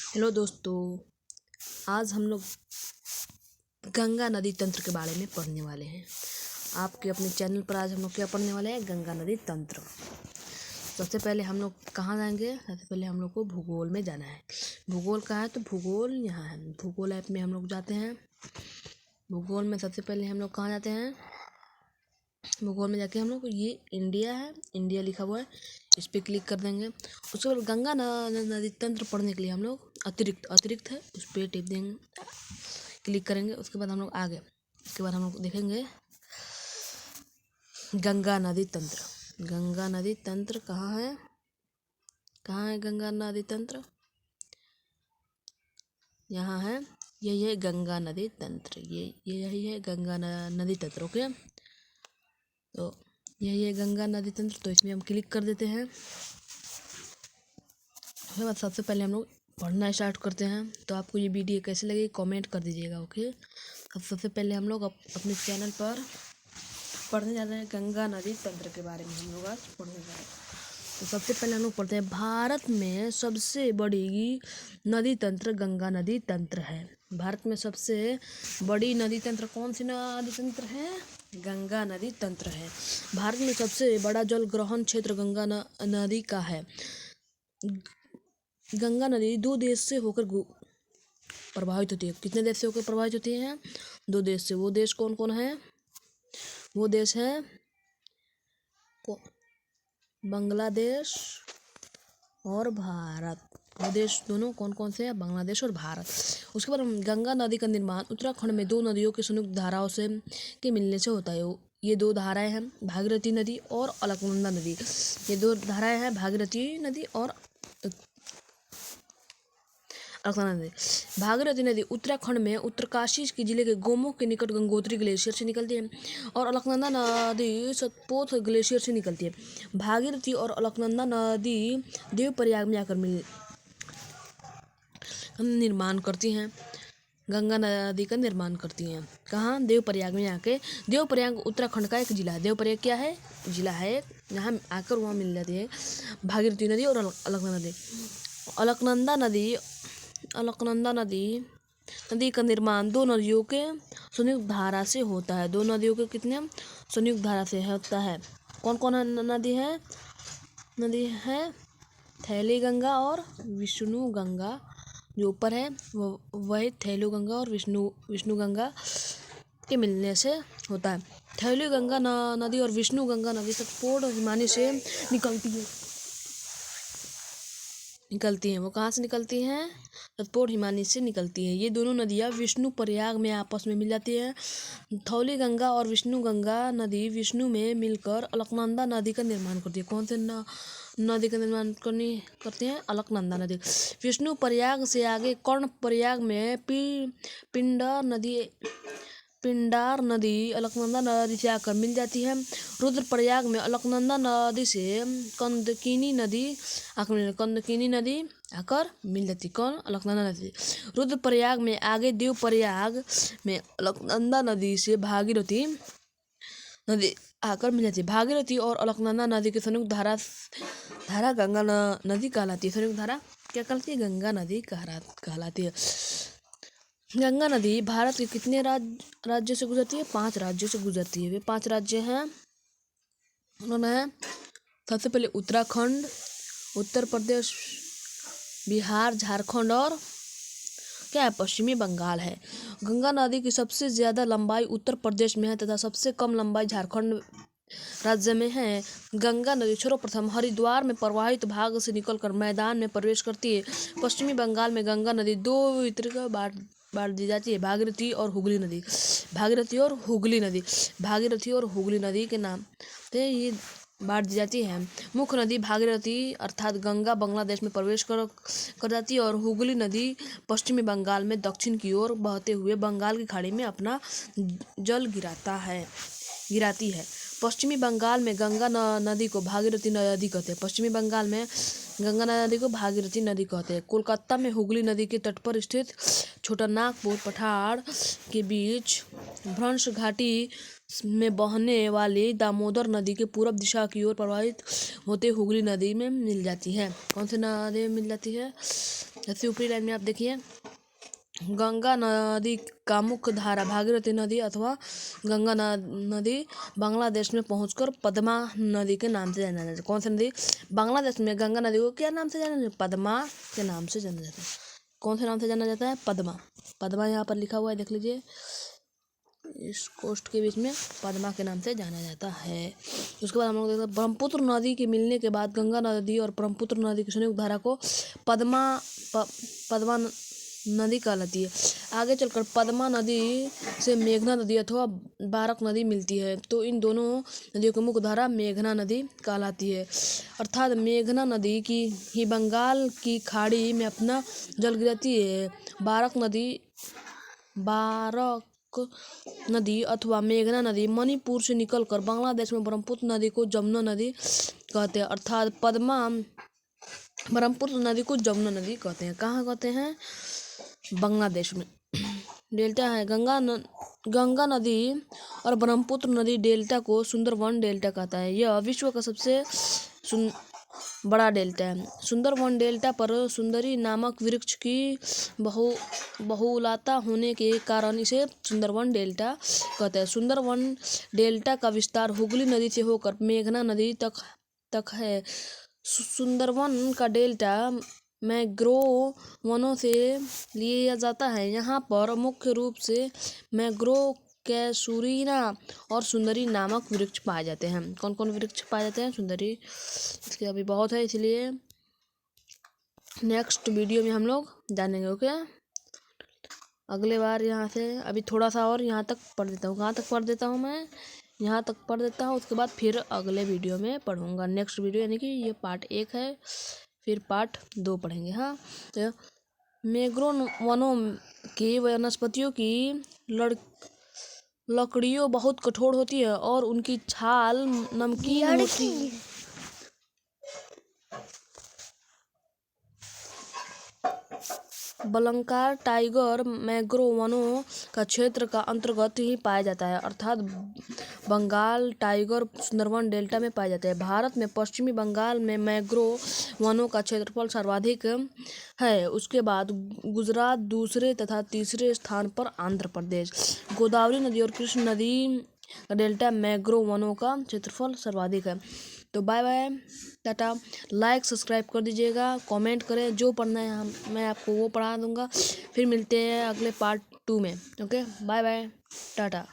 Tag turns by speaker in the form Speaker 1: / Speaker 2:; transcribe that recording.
Speaker 1: Hello दोस्तों, आज हम लोग गंगा नदी तंत्र के बारे में पढ़ने वाले हैं। आपके अपने चैनल पर आज हम लोग क्या पढ़ने वाले हैं? गंगा नदी तंत्र। सबसे पहले हम लोग कहाँ जाएंगे? सबसे पहले हम लोग को भूगोल में जाना है। भूगोल कहाँ है? तो भूगोल यहाँ है। भूगोल ऐप में हम लोग जाते हैं। भूगोल में सबसे पहले हम लोग कहाँ जाते हैं? भूगोल में जाके हम लोग ये इंडिया है, इंडिया लिखा हुआ है, इस पर क्लिक कर देंगे। उसके बाद गंगा नदी तंत्र पढ़ने के लिए हम लोग अतिरिक्त है, उस पर टिप देंगे, क्लिक करेंगे। उसके बाद हम लोग आगे, उसके बाद हम लोग देखेंगे गंगा नदी तंत्र। गंगा नदी तंत्र कहाँ है? कहाँ है गंगा नदी तंत्र? यहाँ है। यही है गंगा नदी तंत्र। ये यही है गंगा नदी तंत्र। ओके, तो यही है गंगा नदी तंत्र। तो इसमें हम क्लिक कर देते हैं। उसके बाद सबसे पहले हम लोग पढ़ना स्टार्ट करते हैं। तो आपको ये वीडियो कैसे लगी कमेंट कर दीजिएगा। ओके, अब सबसे पहले हम लोग अपने चैनल पर पढ़ने जा रहे हैं गंगा नदी तंत्र के बारे में। हम लोग आज पढ़ने जा रहे हैं। तो सबसे पहले हम लोग पढ़ते हैं, भारत में सबसे बड़ी नदी तंत्र गंगा नदी तंत्र है। भारत में सबसे बड़ी नदी तंत्र कौन सी नदी तंत्र है? गंगा नदी तंत्र है। भारत में सबसे बड़ा जल ग्रहण क्षेत्र गंगा नदी का है। गंगा नदी 2 देश से होकर प्रभावित होती है। कितने देश से होकर प्रभावित होती है? 2 देश से। वो देश कौन कौन है? वो देश है बांग्लादेश और भारत। वो देश दोनों कौन कौन से हैं? बांग्लादेश और भारत। उसके बाद गंगा नदी का निर्माण उत्तराखंड में 2 नदियों के संयुक्त धाराओं से के मिलने से होता है। ये 2 धाराएं हैं, भागीरथी नदी और अलकनंदा नदी। ये 2 धाराएं हैं, भागीरथी नदी और अलकनंदा नदी। भागीरथी नदी उत्तराखंड में उत्तरकाशी के जिले के गोमुख के निकट गंगोत्री ग्लेशियर से निकलती है और अलकनंदा नदी सतपोथ ग्लेशियर से निकलती है। भागीरथी और अलकनंदा नदी देवप्रयाग में आकर निर्माण करती हैं। गंगा नदी का निर्माण करती हैं कहाँ? देवप्रयाग में आके। देवप्रयाग उत्तराखंड का एक जिला है। देवप्रयाग क्या है? जिला है। यहाँ आकर वहाँ मिल जाती है भागीरथी नदी और अलकनंदा नदी। अलकनंदा नदी का निर्माण 2 नदियों के संयुक्त धारा से होता है। 2 नदियों के कितने संयुक्त धारा से होता है? कौन कौन नदी है? थैली गंगा और विष्णु गंगा। जो ऊपर है वही थैली गंगा और विष्णु गंगा के मिलने से होता है। थैली गंगा नदी और विष्णु गंगा नदी सतपुड़ा हिमानी से निकलती हैं। वो कहाँ से निकलती हैं? सतपुड़ा हिमानी से निकलती हैं। ये दोनों नदियाँ विष्णु प्रयाग में आपस में मिल जाती हैं। थैली गंगा और विष्णु गंगा नदी विष्णु में मिलकर अलकनंदा नदी का निर्माण करती है। कौन से नदी का निर्माण करते हैं? अलकनंदा नदी। विष्णु प्रयाग से आगे कर्ण प्रयाग में पिंडार नदी अलकनंदा नदी से आकर मिल जाती है। रुद्रप्रयाग में अलकनंदा नदी से कंदकिनी नदी आकर मिल जाती है। कौन? अलकनंदा नदी। रुद्रप्रयाग में आगे देवप्रयाग में अलकनंदा नदी से भागीरथी नदी आकर मिल जाती है। भागीरथी और अलकनंदा नदी की संयुक्त धारा गंगा नदी कहलाती है। संयुक्त धारा क्या कहलाती है? गंगा नदी कहलाती है। गंगा नदी भारत के कितने राज्यों से गुजरती है? 5 राज्यों से गुजरती है। वे 5 राज्य हैं। उन्होंने सबसे पहले उत्तराखंड, उत्तर प्रदेश, बिहार, झारखंड और क्या है? पश्चिमी बंगाल है। गंगा नदी की सबसे ज़्यादा लंबाई उत्तर प्रदेश में है तथा सबसे कम लंबाई झारखंड राज्य में है। गंगा नदी सर्वप्रथम हरिद्वार में प्रवाहित भाग से निकलकर मैदान में प्रवेश करती है। पश्चिमी बंगाल में गंगा नदी 2 वितरक बांट दी जाती है, भागीरथी और हुगली नदी। भागीरथी और हुगली नदी के नाम से ये बांट दी जाती है। मुख्य नदी भागीरथी अर्थात गंगा बांग्लादेश में प्रवेश कर जाती है और हुगली नदी पश्चिमी बंगाल में दक्षिण की ओर बहते हुए बंगाल की खाड़ी में अपना जल गिराती है। पश्चिमी बंगाल में गंगा नदी को भागीरथी नदी कहते हैं। पश्चिमी बंगाल में गंगा नदी को भागीरथी नदी कहते हैं। कोलकाता में हुगली नदी के तट पर स्थित छोटा नागपुर पठार के बीच भ्रंश घाटी में बहने वाली दामोदर नदी के पूर्व दिशा की ओर प्रवाहित होते हुगली नदी में मिल जाती है। कौन सी नदी में मिल जाती है? जैसे ऊपरी लाइन में आप देखिए, गंगा नदी का मुख्य धारा भागीरथी नदी अथवा गंगा नदी बांग्लादेश में पहुंचकर पद्मा नदी के नाम से जाना जाता है। कौन सी नदी? बांग्लादेश में गंगा नदी को क्या नाम से जाना जाता है? पद्मा के नाम से जाना जाता है। कौन से नाम से जाना जाता है? पद्मा। पद्मा यहाँ पर लिखा हुआ है, देख लीजिए, इस कोस्ट के बीच में पद्मा के नाम से जाना जाता है। उसके बाद हम लोग देखते हैं ब्रह्मपुत्र नदी के मिलने के बाद गंगा नदी और ब्रह्मपुत्र नदी की संयुक्त धारा को पद्मा नदी कहलाती है। आगे चलकर पद्मा नदी से मेघना नदी अथवा बारक नदी मिलती है, तो इन दोनों नदियों की मुख्य धारा मेघना नदी कहलाती है। अर्थात मेघना नदी की ही बंगाल की खाड़ी में अपना जल गिराती है। बारक नदी अथवा मेघना नदी मणिपुर से निकलकर बांग्लादेश में ब्रह्मपुत्र नदी को जमुना नदी कहते हैं। अर्थात ब्रह्मपुत्र नदी को जमुना नदी कहते हैं। कहाँ कहते हैं? बांग्लादेश में। डेल्टा है गंगा नदी और ब्रह्मपुत्र नदी डेल्टा को सुंदरवन डेल्टा कहता है। यह विश्व का सबसे बड़ा डेल्टा है। सुंदरवन डेल्टा पर सुंदरी नामक वृक्ष की बहुलता होने के कारण इसे सुंदरवन डेल्टा कहते हैं। सुंदरवन डेल्टा का विस्तार हुगली नदी से होकर मेघना नदी तक है। सुंदरवन का डेल्टा मैंग्रोव वनों से लिया जाता है। यहाँ पर मुख्य रूप से मैंग्रोव, कैसूरीना और सुंदरी नामक वृक्ष पाए जाते हैं। कौन कौन वृक्ष पाए जाते हैं? सुंदरी। इसके अभी बहुत है, इसलिए नेक्स्ट वीडियो में हम लोग जानेंगे। ओके, अगले बार यहाँ से अभी थोड़ा सा और यहाँ तक पढ़ देता हूँ। कहाँ तक पढ़ देता हूँ मैं? यहाँ तक पढ़ देता हूँ, उसके बाद फिर अगले वीडियो में पढ़ूंगा। नेक्स्ट वीडियो यानी कि ये पार्ट 1 है, फिर पार्ट 2 पढ़ेंगे। हाँ, तो मैंग्रोव वनों की वनस्पतियों की लकड़ियों बहुत कठोर होती है और उनकी छाल नमकीन होती है। बलंकार टाइगर मैंग्रोव वनों का क्षेत्र का अंतर्गत ही पाया जाता है। अर्थात बंगाल टाइगर सुंदरवन डेल्टा में पाए जाते हैं। भारत में पश्चिमी बंगाल में मैंग्रोव वनों का क्षेत्रफल सर्वाधिक है। उसके बाद गुजरात दूसरे तथा तीसरे स्थान पर आंध्र प्रदेश। गोदावरी नदी और कृष्ण नदी का डेल्टा मैंग्रोव वनों का क्षेत्रफल सर्वाधिक है। तो bye bye, tata. Like subscribe कर दीजिएगा, कमेंट करें, जो पढ़ना है मैं आपको वो पढ़ा दूंगा। फिर मिलते हैं अगले पार्ट 2 में। Okay, bye bye, Tata.